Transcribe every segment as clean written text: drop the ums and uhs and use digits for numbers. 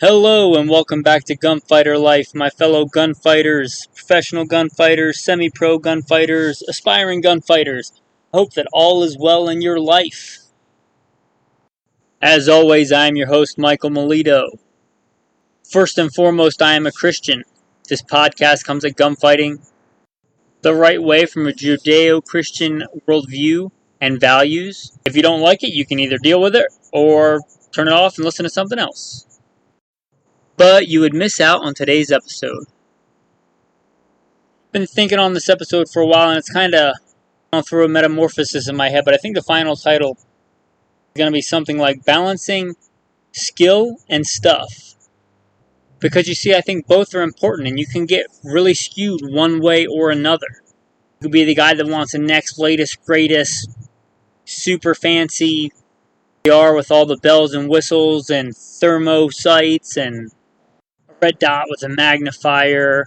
Hello and welcome back to Gunfighter Life, my fellow gunfighters, professional gunfighters, semi-pro gunfighters, aspiring gunfighters. I hope that all is well in your life. As always, I am your host, Michael Milito. First and foremost, I am a Christian. This podcast comes at gunfighting the right way from a Judeo-Christian worldview and values. If you don't like it, you can either deal with it or turn it off and listen to something else. But you would miss out on today's episode. Been thinking on this episode for a while, and it's kind of going through a metamorphosis in my head, but I think the final title is going to be something like Balancing Skill and Stuff. Because you see, I think both are important, and you can get really skewed one way or another. You could be the guy that wants the next, latest, greatest, super fancy VR with all the bells and whistles and thermo sights and red dot with a magnifier,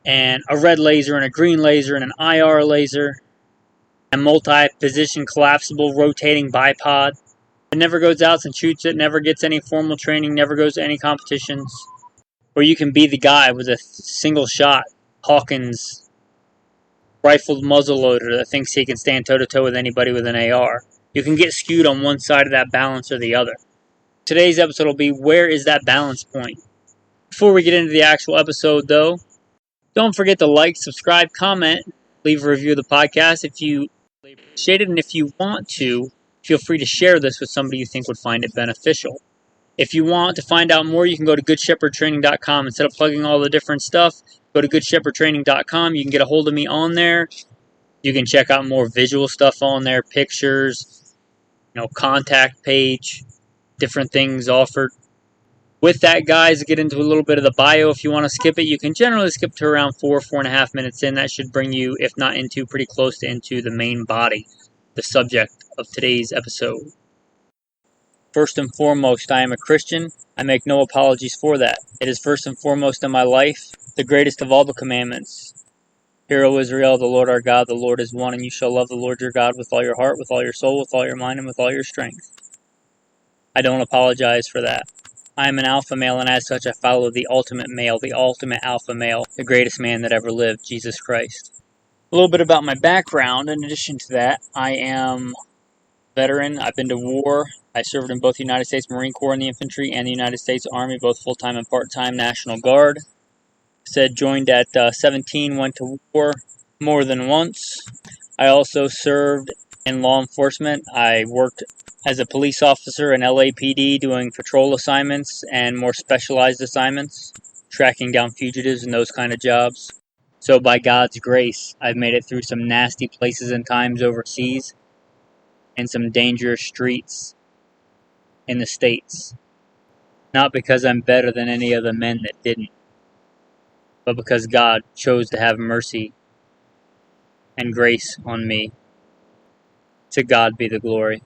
and a red laser and a green laser and an IR laser, and multi-position collapsible rotating bipod. It never goes out and shoots it, never gets any formal training, never goes to any competitions. Or you can be the guy with a single shot Hawkins rifled muzzleloader that thinks he can stand toe-to-toe with anybody with an AR. You can get skewed on one side of that balance or the other. Today's episode will be, where is that balance point? Before we get into the actual episode, though, don't forget to like, subscribe, comment, leave a review of the podcast if you appreciate it, and if you want to, feel free to share this with somebody you think would find it beneficial. If you want to find out more, you can go to goodshepherdtraining.com. Instead of plugging all the different stuff, go to goodshepherdtraining.com. You can get a hold of me on there. You can check out more visual stuff on there, pictures, contact page, different things offered. With that, guys, get into a little bit of the bio. If you want to skip it, you can generally skip to around 4.5 minutes in. That should bring you, if not into, pretty close to into the main body, the subject of today's episode. First and foremost, I am a Christian. I make no apologies for that. It is first and foremost in my life, the greatest of all the commandments. Hear, O Israel, the Lord our God, the Lord is one, and you shall love the Lord your God with all your heart, with all your soul, with all your mind, and with all your strength. I don't apologize for that. I am an alpha male, and as such I follow the ultimate male, the ultimate alpha male, the greatest man that ever lived, Jesus Christ. A little bit about my background. In addition to that, I am a veteran. I've been to war. I served in both the United States Marine Corps in the infantry and the United States Army, both full-time and part-time National Guard. Joined at 17, went to war more than once. I also served in law enforcement. I worked as a police officer in LAPD doing patrol assignments and more specialized assignments, tracking down fugitives and those kind of jobs. So by God's grace, I've made it through some nasty places and times overseas and some dangerous streets in the States. Not because I'm better than any of the men that didn't, but because God chose to have mercy and grace on me. To God be the glory.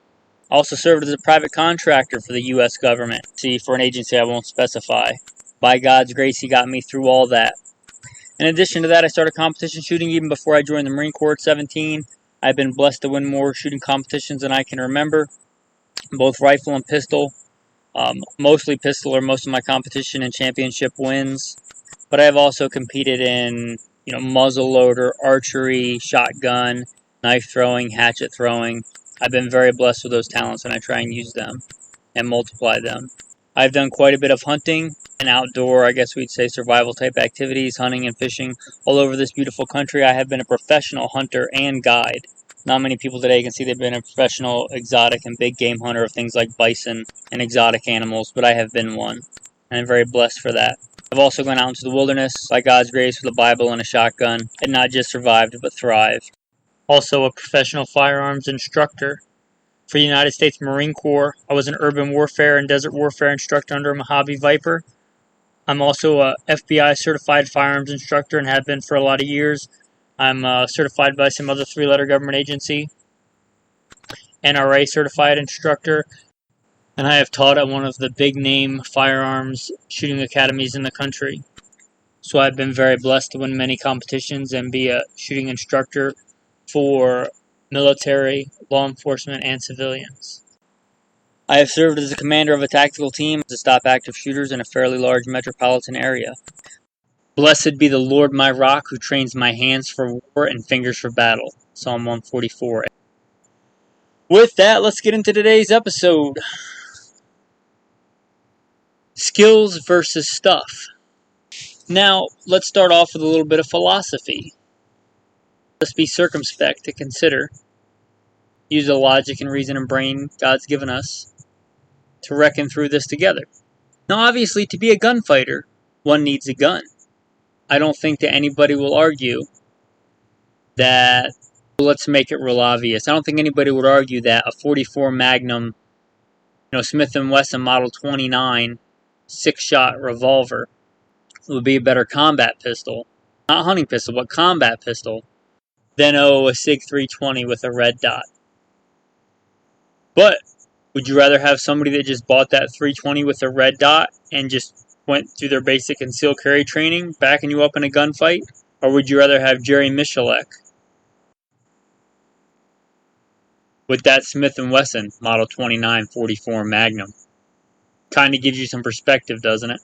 Also served as a private contractor for the U.S. government. For an agency I won't specify. By God's grace, He got me through all that. In addition to that, I started competition shooting even before I joined the Marine Corps at 17. I've been blessed to win more shooting competitions than I can remember, both rifle and pistol. Mostly pistol are most of my competition and championship wins. But I have also competed in, muzzleloader, archery, shotgun, knife throwing, hatchet throwing. I've been very blessed with those talents, and I try and use them and multiply them. I've done quite a bit of hunting and outdoor, I guess we'd say, survival-type activities, hunting and fishing all over this beautiful country. I have been a professional hunter and guide. Not many people today can see they've been a professional exotic and big game hunter of things like bison and exotic animals, but I have been one, and I'm very blessed for that. I've also gone out into the wilderness, by God's grace, with a Bible and a shotgun, and not just survived, but thrived. Also a professional firearms instructor. For the United States Marine Corps, I was an urban warfare and desert warfare instructor under a Mojave Viper. I'm also a FBI certified firearms instructor and have been for a lot of years. I'm certified by some other three-letter government agency. NRA certified instructor. And I have taught at one of the big-name firearms shooting academies in the country. So I've been very blessed to win many competitions and be a shooting instructor for military, law enforcement, and civilians. I have served as a commander of a tactical team to stop active shooters in a fairly large metropolitan area. Blessed be the Lord my rock, who trains my hands for war and fingers for battle. Psalm 144. With that, let's get into today's episode. Skills versus stuff. Now, let's start off with a little bit of philosophy. Let's be circumspect to consider. Use the logic and reason and brain God's given us to reckon through this together. Now, obviously, to be a gunfighter, one needs a gun. I don't think that anybody will argue that, let's make it real obvious. I don't think anybody would argue that a .44 Magnum, Smith & Wesson Model 29 6-shot revolver would be a better combat pistol, not hunting pistol, but combat pistol, than a SIG 320 with a red dot. But would you rather have somebody that just bought that 320 with a red dot and just went through their basic concealed carry training, backing you up in a gunfight? Or would you rather have Jerry Michalek with that Smith & Wesson Model 29 .44 Magnum? Kind of gives you some perspective, doesn't it?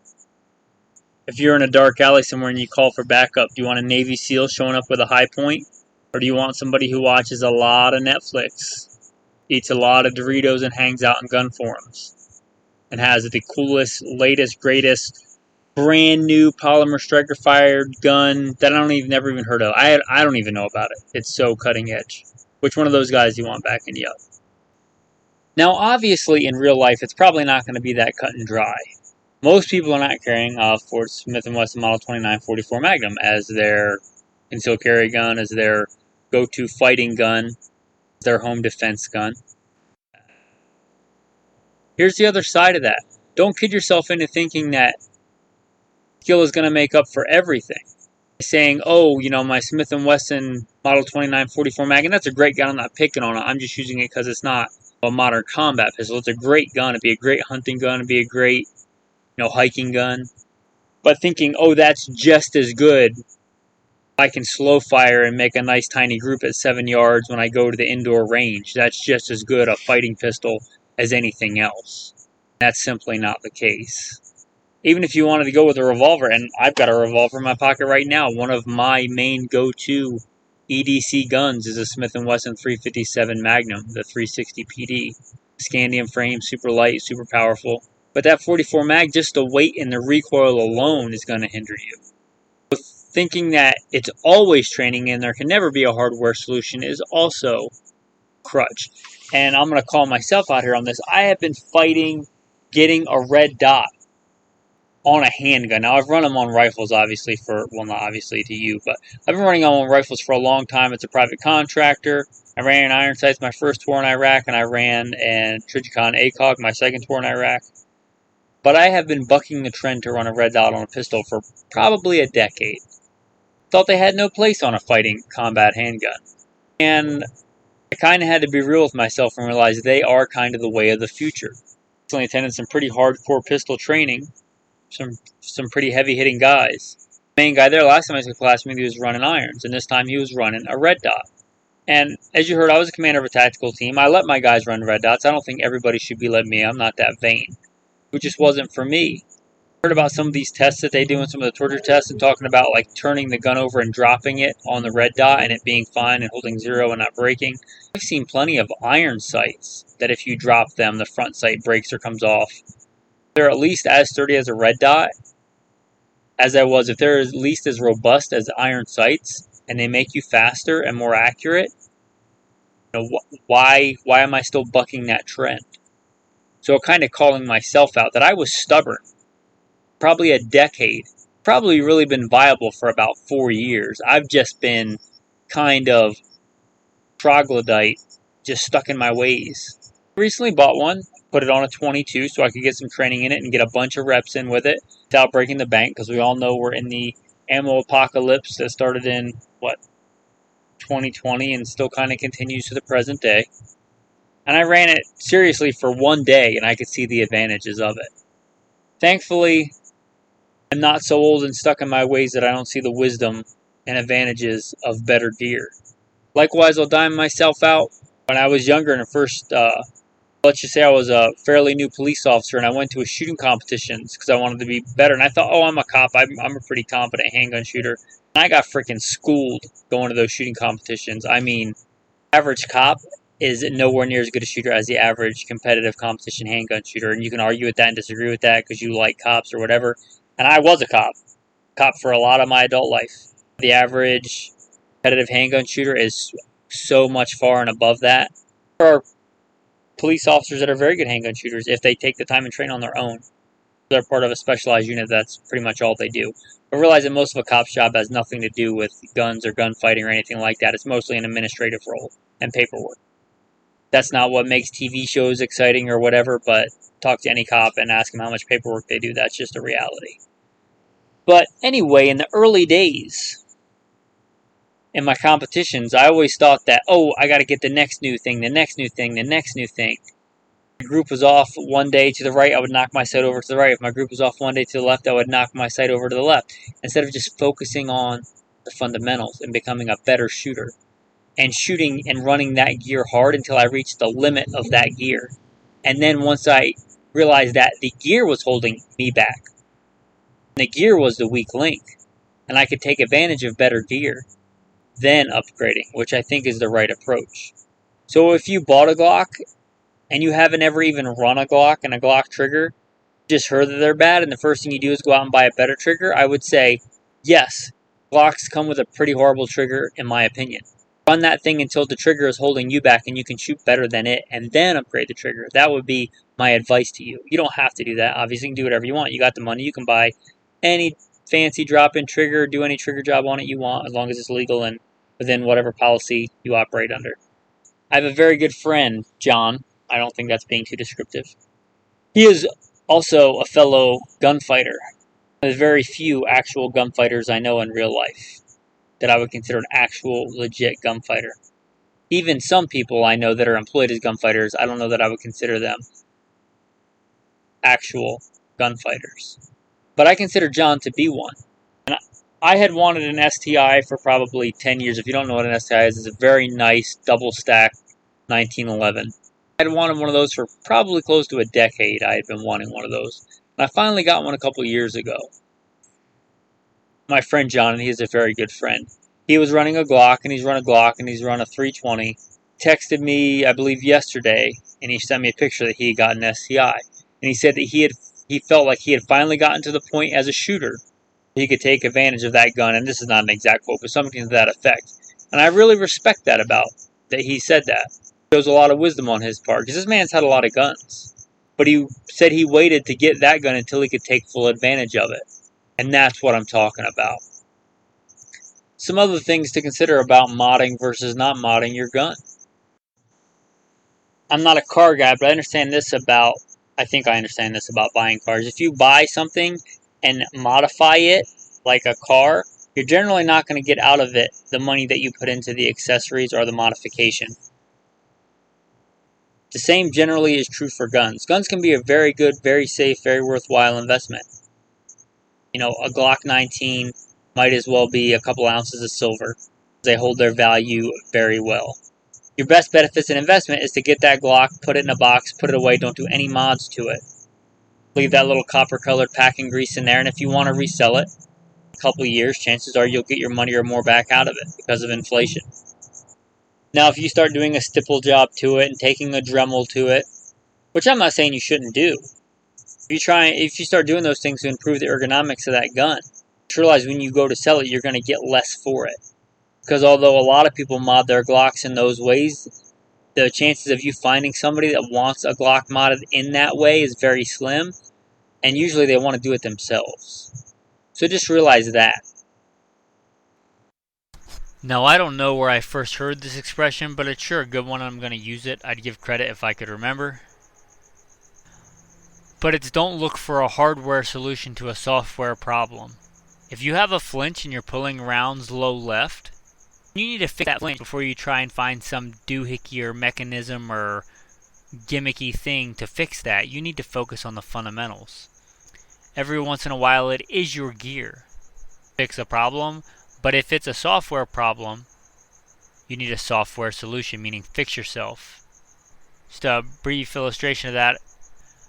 If you're in a dark alley somewhere and you call for backup, do you want a Navy SEAL showing up with a high point? Or do you want somebody who watches a lot of Netflix, eats a lot of Doritos, and hangs out in gun forums, and has the coolest, latest, greatest, brand new polymer striker fired gun that never even heard of? I don't even know about it. It's so cutting edge. Which one of those guys do you want backing you up? Now, obviously, in real life, it's probably not going to be that cut and dry. Most people are not carrying a Ford Smith & Wesson Model 29 .44 Magnum as their concealed carry gun, as their go-to fighting gun, their home defense gun. Here's the other side of that. Don't kid yourself into thinking that skill is going to make up for everything. Saying, my Smith & Wesson Model 29 .44 Magnum, that's a great gun, I'm not picking on it, I'm just using it because it's not a modern combat pistol. It's a great gun, it'd be a great hunting gun, it'd be a great hiking gun. But thinking, that's just as good, I can slow fire and make a nice tiny group at 7 yards when I go to the indoor range. That's just as good a fighting pistol as anything else. That's simply not the case. Even if you wanted to go with a revolver, and I've got a revolver in my pocket right now, one of my main go-to EDC guns is a Smith & Wesson 357 Magnum, the 360 PD. Scandium frame, super light, super powerful. But that .44 mag, just the weight and the recoil alone is going to hinder you. Thinking that it's always training and there can never be a hardware solution is also crutch. And I'm going to call myself out here on this. I have been fighting getting a red dot on a handgun. Now, I've run them on rifles, obviously, not obviously to you, but I've been running them on rifles for a long time. It's a private contractor. I ran an iron sights my first tour in Iraq, and I ran an Trijicon ACOG my second tour in Iraq. But I have been bucking the trend to run a red dot on a pistol for probably a decade. Thought they had no place on a fighting combat handgun. And I kind of had to be real with myself and realize they are kind of the way of the future. I attended some pretty hardcore pistol training, some pretty heavy-hitting guys. The main guy there, last time I took class with me, he was running irons, and this time he was running a red dot. And as you heard, I was a commander of a tactical team. I let my guys run red dots. I don't think everybody should be letting me. I'm not that vain. It just wasn't for me. I heard about some of these tests that they do and some of the torture tests and talking about like turning the gun over and dropping it on the red dot and it being fine and holding zero and not breaking. I've seen plenty of iron sights that if you drop them, the front sight breaks or comes off. They're at least as sturdy as a red dot as I was. If they're at least as robust as iron sights and they make you faster and more accurate, why am I still bucking that trend? So kind of calling myself out that I was stubborn. Probably a decade. Probably really been viable for about 4 years. I've just been kind of troglodyte, just stuck in my ways. I recently bought one, put it on a 22 so I could get some training in it and get a bunch of reps in with it without breaking the bank, because we all know we're in the ammo apocalypse that started in, 2020 and still kind of continues to the present day. And I ran it seriously for 1 day, and I could see the advantages of it. Thankfully, I'm not so old and stuck in my ways that I don't see the wisdom and advantages of better gear. Likewise, I'll dime myself out. When I was younger and first let's just say I was a fairly new police officer and I went to a shooting competitions because I wanted to be better. And I thought, oh, I'm a cop. I'm a pretty competent handgun shooter. And I got freaking schooled going to those shooting competitions. I mean, average cop is nowhere near as good a shooter as the average competitive competition handgun shooter. And you can argue with that and disagree with that because you like cops or whatever. And I was a cop for a lot of my adult life. The average competitive handgun shooter is so much far and above that. There are police officers that are very good handgun shooters if they take the time and train on their own. They're part of a specialized unit, that's pretty much all they do. But realize that most of a cop's job has nothing to do with guns or gunfighting or anything like that. It's mostly an administrative role and paperwork. That's not what makes TV shows exciting or whatever, but talk to any cop and ask them how much paperwork they do. That's just a reality. But anyway, in the early days, in my competitions, I always thought that, oh, I got to get the next new thing, the next new thing, the next new thing. If my group was off one day to the right, I would knock my sight over to the right. If my group was off one day to the left, I would knock my sight over to the left. Instead of just focusing on the fundamentals and becoming a better shooter and shooting and running that gear hard until I reached the limit of that gear. And then once I realized that the gear was holding me back, the gear was the weak link, and I could take advantage of better gear, then upgrading, which I think is the right approach. So if you bought a Glock and you haven't ever even run a Glock and a Glock trigger, just heard that they're bad, and the first thing you do is go out and buy a better trigger, I would say, yes, Glocks come with a pretty horrible trigger, in my opinion. Run that thing until the trigger is holding you back and you can shoot better than it, and then upgrade the trigger. That would be my advice to you. You don't have to do that. Obviously, you can do whatever you want. You got the money. You can buy any fancy drop-in trigger, do any trigger job on it you want, as long as it's legal and within whatever policy you operate under. I have a very good friend, John. I don't think that's being too descriptive. He is also a fellow gunfighter. There's very few actual gunfighters I know in real life that I would consider an actual, legit gunfighter. Even some people I know that are employed as gunfighters, I don't know that I would consider them actual gunfighters. But I consider John to be one. And I had wanted an STI for probably 10 years. If you don't know what an STI is, it's a very nice double-stack 1911. I had wanted one of those for probably close to a decade. I had been wanting one of those. And I finally got one a couple years ago. My friend John, and he is a very good friend. He was running a Glock, and he's run a Glock, and he's run a 320. Texted me, I believe, yesterday, and he sent me a picture that he had gotten an STI. And he said that he felt like he had finally gotten to the point as a shooter he could take advantage of that gun. And this is not an exact quote, but something to that effect. And I really respect that about that he said that. It shows a lot of wisdom on his part, because this man's had a lot of guns. But he said he waited to get that gun until he could take full advantage of it. And that's what I'm talking about. Some other things to consider about modding versus not modding your gun. I'm not a car guy, but I understand this about buying cars. If you buy something and modify it like a car, you're generally not going to get out of it the money that you put into the accessories or the modification. The same generally is true for guns. Guns can be a very good, very safe, very worthwhile investment. You know, a Glock 19 might as well be a couple ounces of silver. They hold their value very well. Your best bet if it's an investment is to get that Glock, put it in a box, put it away, don't do any mods to it. Leave that little copper-colored packing grease in there, and if you want to resell it in a couple of years, chances are you'll get your money or more back out of it because of inflation. Now, if you start doing a stipple job to it and taking a Dremel to it, which I'm not saying you shouldn't do, if you start doing those things to improve the ergonomics of that gun, just realize when you go to sell it, you're going to get less for it. Because although a lot of people mod their Glocks in those ways, the chances of you finding somebody that wants a Glock modded in that way is very slim, and usually they want to do it themselves. So just realize that. Now, I don't know where I first heard this expression, but it's sure a good one. I'm going to use it. I'd give credit if I could remember. But it's don't look for a hardware solution to a software problem. If you have a flinch and you're pulling rounds low left, you need to fix that flinch before you try and find some doohickey or mechanism or gimmicky thing to fix that. You need to focus on the fundamentals. Every once in a while, it is your gear. Fix a problem, but if it's a software problem, you need a software solution, meaning fix yourself. Just a brief illustration of that.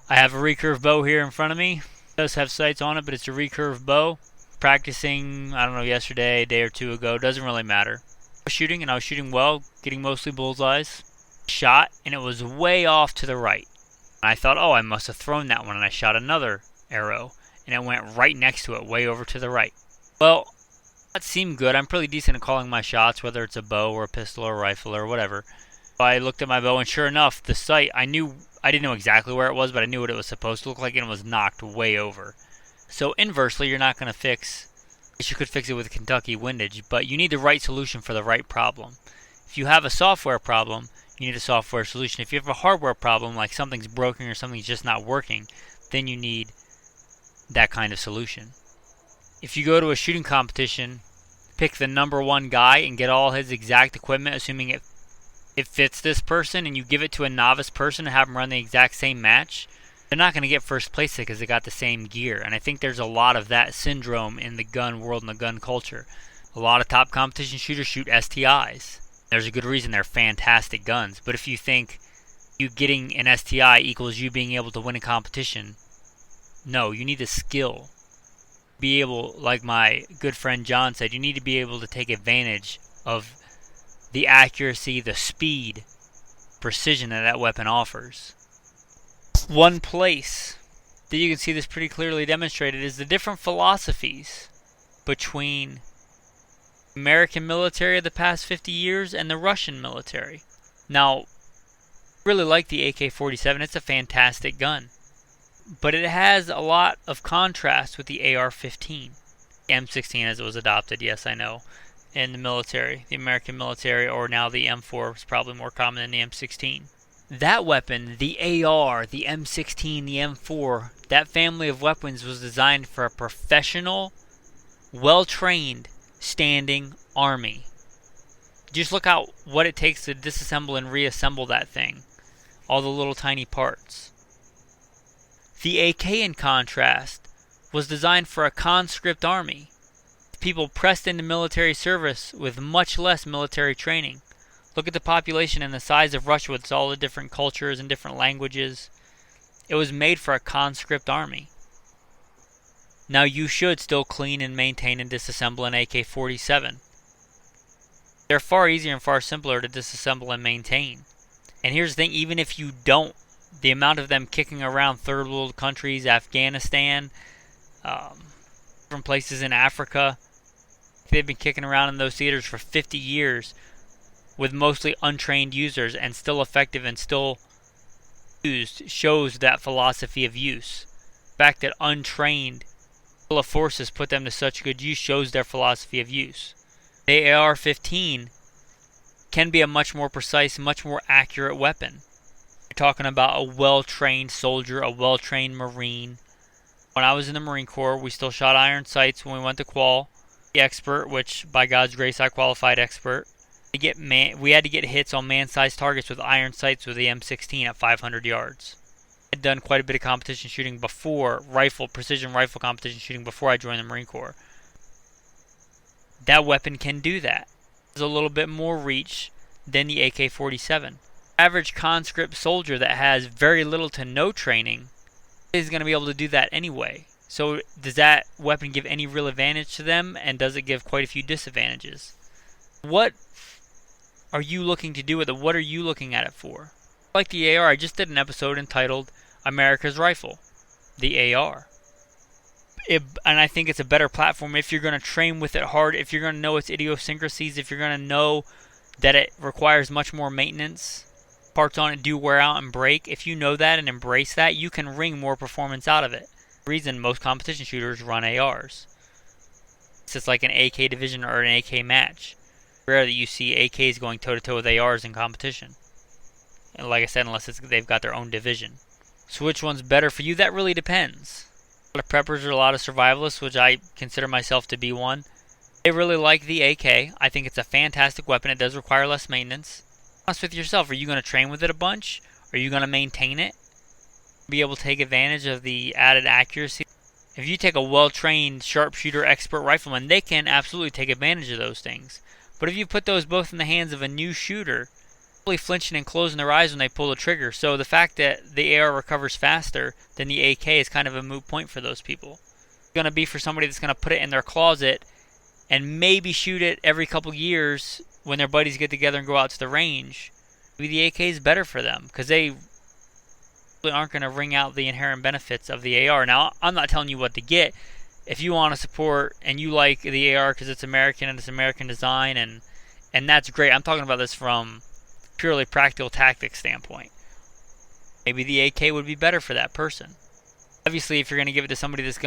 I have a recurve bow here in front of me. It does have sights on it, but it's a recurve bow. Practicing, I don't know, yesterday, a day or two ago, doesn't really matter. I was shooting, and I was shooting well, getting mostly bullseyes. Shot, and it was way off to the right. And I thought, oh, I must have thrown that one, and I shot another arrow, and it went right next to it, way over to the right. Well, that seemed good. I'm pretty decent at calling my shots, whether it's a bow or a pistol or a rifle or whatever. So I looked at my bow, and sure enough, the sight, I didn't know exactly where it was, but I knew what it was supposed to look like, and it was knocked way over. So inversely, you're not going to fix, I guess you could fix it with Kentucky windage, but you need the right solution for the right problem. If you have a software problem, you need a software solution. If you have a hardware problem, like something's broken or something's just not working, then you need that kind of solution. If you go to a shooting competition, pick the number one guy and get all his exact equipment, assuming it fits this person, and you give it to a novice person and have them run the exact same match, they're not going to get first place because they got the same gear. And I think there's a lot of that syndrome in the gun world and the gun culture. A lot of top competition shooters shoot STIs. There's a good reason they're fantastic guns. But if you think you getting an STI equals you being able to win a competition, no, you need the skill. Be able, like my good friend John said, you need to be able to take advantage of the accuracy, the speed, precision that weapon offers. One place that you can see this pretty clearly demonstrated is the different philosophies between American military of the past 50 years and the Russian military. Now, I really like the AK-47. It's a fantastic gun. But it has a lot of contrast with the AR-15. The M16 as it was adopted, yes, I know, in the military. The American military, or now the M4, is probably more common than the M16. That weapon, the AR, the M16, the M4, that family of weapons was designed for a professional, well-trained, standing army. Just look out what it takes to disassemble and reassemble that thing. All the little tiny parts. The AK, in contrast, was designed for a conscript army. People pressed into military service with much less military training. Look at the population and the size of Russia with all the different cultures and different languages. It was made for a conscript army. Now you should still clean and maintain and disassemble an AK-47. They're far easier and far simpler to disassemble and maintain. And here's the thing, even if you don't, the amount of them kicking around third world countries, Afghanistan, different places in Africa, they've been kicking around in those theaters for 50 years with mostly untrained users and still effective and still used, shows that philosophy of use. The fact that untrained forces put them to such good use shows their philosophy of use. The AR-15 can be a much more precise, much more accurate weapon. You're talking about a well-trained soldier, a well-trained Marine. When I was in the Marine Corps, we still shot iron sights when we went to qual. The expert, which by God's grace I qualified expert. We had to get hits on man-sized targets with iron sights with the M16 at 500 yards. I'd done quite a bit of competition shooting before, precision rifle competition shooting before I joined the Marine Corps. That weapon can do that. There's a little bit more reach than the AK-47. Average conscript soldier that has very little to no training is going to be able to do that anyway. So does that weapon give any real advantage to them, and does it give quite a few disadvantages? What are you looking to do with it? What are you looking at it for? Like the AR, I just did an episode entitled America's Rifle, the AR. And I think it's a better platform if you're going to train with it hard, if you're going to know its idiosyncrasies, if you're going to know that it requires much more maintenance. Parts on it do wear out and break. If you know that and embrace that, you can wring more performance out of it. The reason most competition shooters run ARs. It's like an AK division or an AK match. Rare that you see AKs going toe-to-toe with ARs in competition. And like I said, unless they've got their own division. So which one's better for you? That really depends. A lot of preppers or a lot of survivalists, which I consider myself to be one, they really like the AK. I think it's a fantastic weapon. It does require less maintenance. Be honest with yourself. Are you going to train with it a bunch? Are you going to maintain it? Be able to take advantage of the added accuracy? If you take a well-trained sharpshooter expert rifleman, they can absolutely take advantage of those things. But if you put those both in the hands of a new shooter, flinching and closing their eyes when they pull the trigger. So the fact that the AR recovers faster than the AK is kind of a moot point for those people. It's going to be for somebody that's going to put it in their closet and maybe shoot it every couple years when their buddies get together and go out to the range. Maybe the AK is better for them because they aren't going to ring out the inherent benefits of the AR. Now, I'm not telling you what to get. If you want to support and you like the AR because it's American and it's American design and that's great. I'm talking about this from purely practical tactics standpoint. Maybe the AK would be better for that person. Obviously, if you're going to give it to somebody that's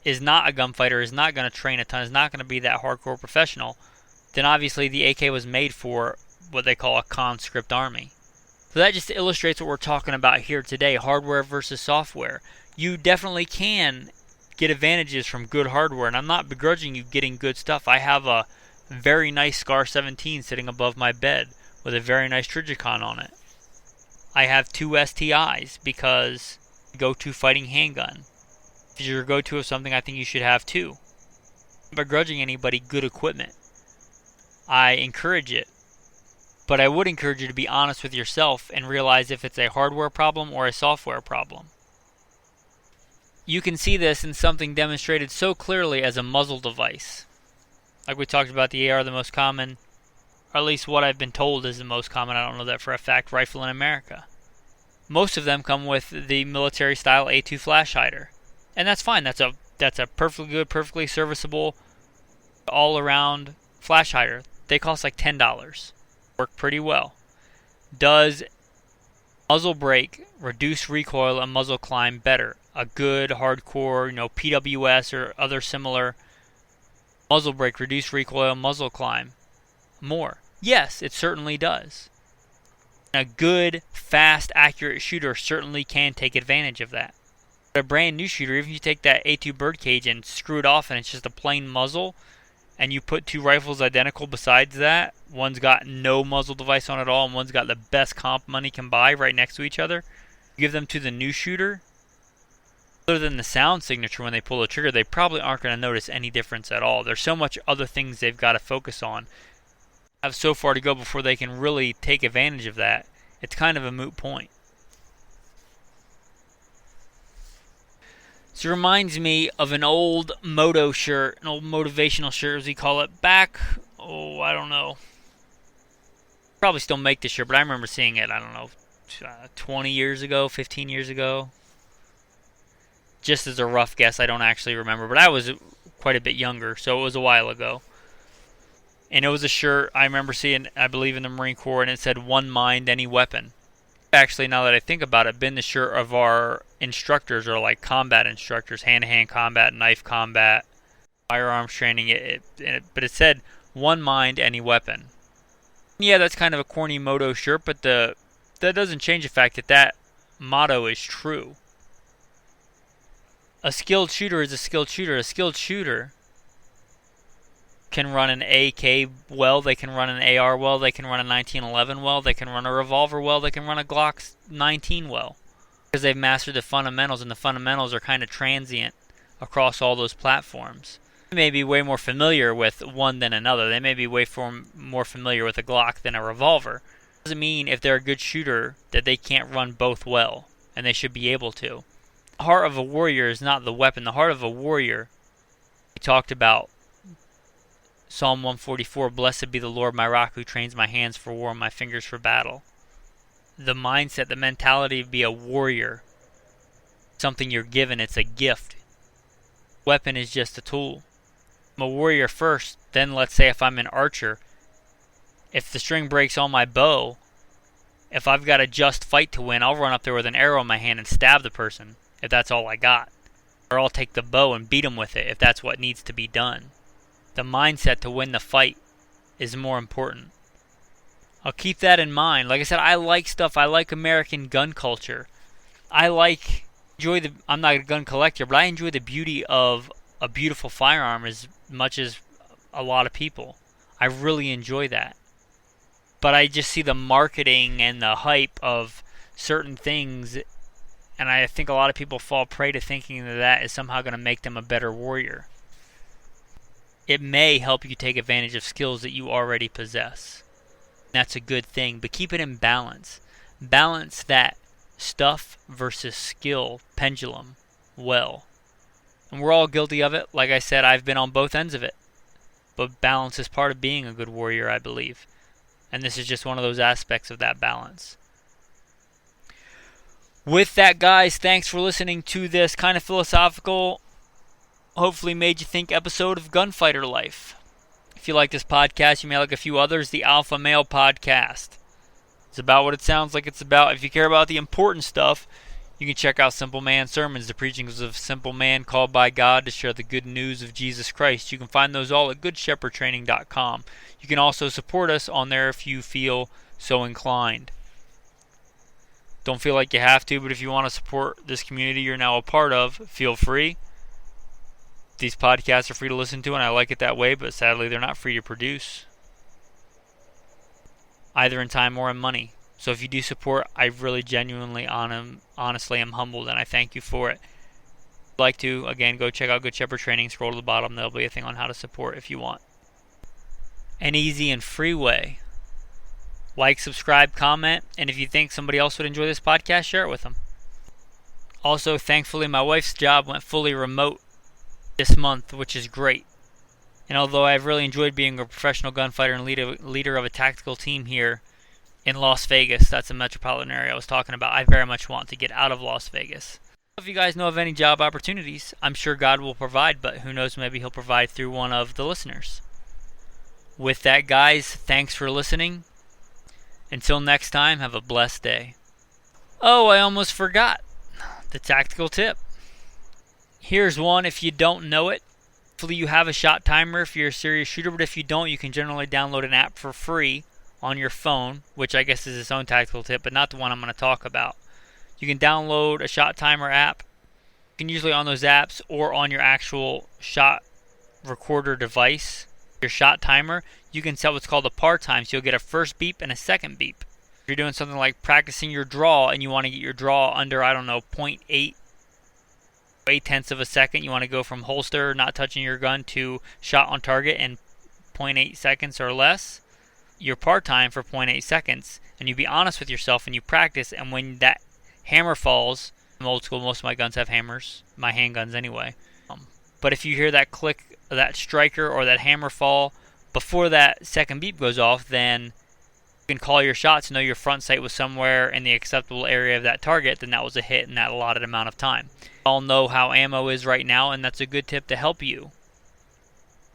is not a gunfighter, is not going to train a ton, is not going to be that hardcore professional, then obviously the AK was made for what they call a conscript army. So that just illustrates what we're talking about here today, hardware versus software. You definitely can get advantages from good hardware, and I'm not begrudging you getting good stuff. I have a very nice Scar 17 sitting above my bed with a very nice Trijicon on it. I have 2 STIs because go-to fighting handgun. If it's your go-to of something, I think you should have 2. I'm not begrudging anybody good equipment. I encourage it. But I would encourage you to be honest with yourself and realize if it's a hardware problem or a software problem. You can see this in something demonstrated so clearly as a muzzle device. Like we talked about, the AR, the most common, or at least what I've been told is the most common, I don't know that for a fact, rifle in America. Most of them come with the military style A2 flash hider. And that's fine. That's a perfectly good, perfectly serviceable, all around flash hider. They cost like $10. Work pretty well. Does muzzle brake, reduce recoil, and muzzle climb better? A good hardcore, PWS or other similar muzzle brake, reduce recoil, muzzle climb more? Yes, it certainly does. A good, fast, accurate shooter certainly can take advantage of that. But a brand new shooter, even if you take that A2 birdcage and screw it off and it's just a plain muzzle, and you put 2 rifles identical besides that, one's got no muzzle device on at all and one's got the best comp money can buy right next to each other, you give them to the new shooter, other than the sound signature when they pull the trigger, they probably aren't going to notice any difference at all. There's so much other things they've got to focus on. Have so far to go before they can really take advantage of that. It's kind of a moot point. So it reminds me of an old moto shirt, an old motivational shirt as we call it, back, I don't know. Probably still make this shirt, but I remember seeing it, 20 years ago, 15 years ago. Just as a rough guess, I don't actually remember, but I was quite a bit younger, so it was a while ago. And it was a shirt I remember seeing, I believe, in the Marine Corps, and it said, "One mind, any weapon." Actually, now that I think about it, been the shirt of our instructors, or like combat instructors, hand-to-hand combat, knife combat, firearms training, but it said, "One mind, any weapon." Yeah, that's kind of a corny moto shirt, but that doesn't change the fact that motto is true. A skilled shooter is a skilled shooter. A skilled shooter can run an AK well, they can run an AR well, they can run a 1911 well, they can run a revolver well, they can run a Glock 19 well. Because they've mastered the fundamentals, and the fundamentals are kind of transient across all those platforms. They may be way more familiar with one than another. They may be way more familiar with a Glock than a revolver. Doesn't mean if they're a good shooter that they can't run both well, and they should be able to. The heart of a warrior is not the weapon. The heart of a warrior, we talked about Psalm 144, "Blessed be the Lord my rock, who trains my hands for war and my fingers for battle." The mindset, the mentality to be a warrior, something you're given, it's a gift. Weapon is just a tool. I'm a warrior first, then let's say if I'm an archer, if the string breaks on my bow, if I've got a just fight to win, I'll run up there with an arrow in my hand and stab the person, if that's all I got. Or I'll take the bow and beat them with it, if that's what needs to be done. The mindset to win the fight is more important. I'll keep that in mind. Like I said, I like stuff. I like American gun culture. I'm not a gun collector, but I enjoy the beauty of a beautiful firearm as much as a lot of people. I really enjoy that. But I just see the marketing and the hype of certain things, and I think a lot of people fall prey to thinking that is somehow going to make them a better warrior. It may help you take advantage of skills that you already possess. That's a good thing, but keep it in balance. Balance that stuff versus skill pendulum well. And we're all guilty of it. Like I said, I've been on both ends of it. But balance is part of being a good warrior, I believe. And this is just one of those aspects of that balance. With that, guys, thanks for listening to this kind of philosophical, hopefully made you think episode of Gunfighter Life. If you like this podcast, you may like a few others. The Alpha Male Podcast. It's about what it sounds like it's about. If you care about the important stuff, you can check out Simple Man Sermons, the preachings of a simple man called by God to share the good news of Jesus Christ. You can find those all at goodshepherdtraining.com. You can also support us on there if you feel so inclined. Don't feel like you have to, but if you want to support this community you're now a part of, feel free. These podcasts are free to listen to, and I like it that way, but sadly they're not free to produce, either in time or in money. So if you do support, I really genuinely, honestly am humbled, and I thank you for it. If you'd like to, again, go check out Good Shepherd Training, scroll to the bottom, there'll be a thing on how to support if you want. An easy and free way. Like, subscribe, comment, and if you think somebody else would enjoy this podcast, share it with them. Also, thankfully, my wife's job went fully remote this month, which is great. And although I've really enjoyed being a professional gunfighter and leader of a tactical team here in Las Vegas, that's the metropolitan area I was talking about, I very much want to get out of Las Vegas. If you guys know of any job opportunities, I'm sure God will provide, but who knows, maybe He'll provide through one of the listeners. With that, guys, thanks for listening. Until next time, have a blessed day. Oh, I almost forgot the tactical tip. Here's one if you don't know it. Hopefully you have a shot timer if you're a serious shooter, but if you don't, you can generally download an app for free on your phone, which I guess is its own tactical tip, but not the one I'm going to talk about. You can download a shot timer app. You can usually on those apps or on your actual shot recorder device, your shot timer, you can set what's called a par time, so you'll get a first beep and a second beep. If you're doing something like practicing your draw and you want to get your draw under, 0.8, 0.8 of a second, you want to go from holster, not touching your gun, to shot on target in 0.8 seconds or less, your par time for 0.8 seconds, and you be honest with yourself and you practice, and when that hammer falls, I'm old school, most of my guns have hammers, my handguns anyway, but if you hear that click, that striker or that hammer fall before that second beep goes off, then you can call your shots, know your front sight was somewhere in the acceptable area of that target, then that was a hit in that allotted amount of time. You all know how ammo is right now, and that's a good tip to help you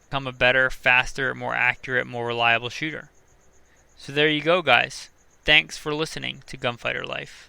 become a better, faster, more accurate, more reliable shooter. So there you go, guys. Thanks for listening to Gunfighter Life.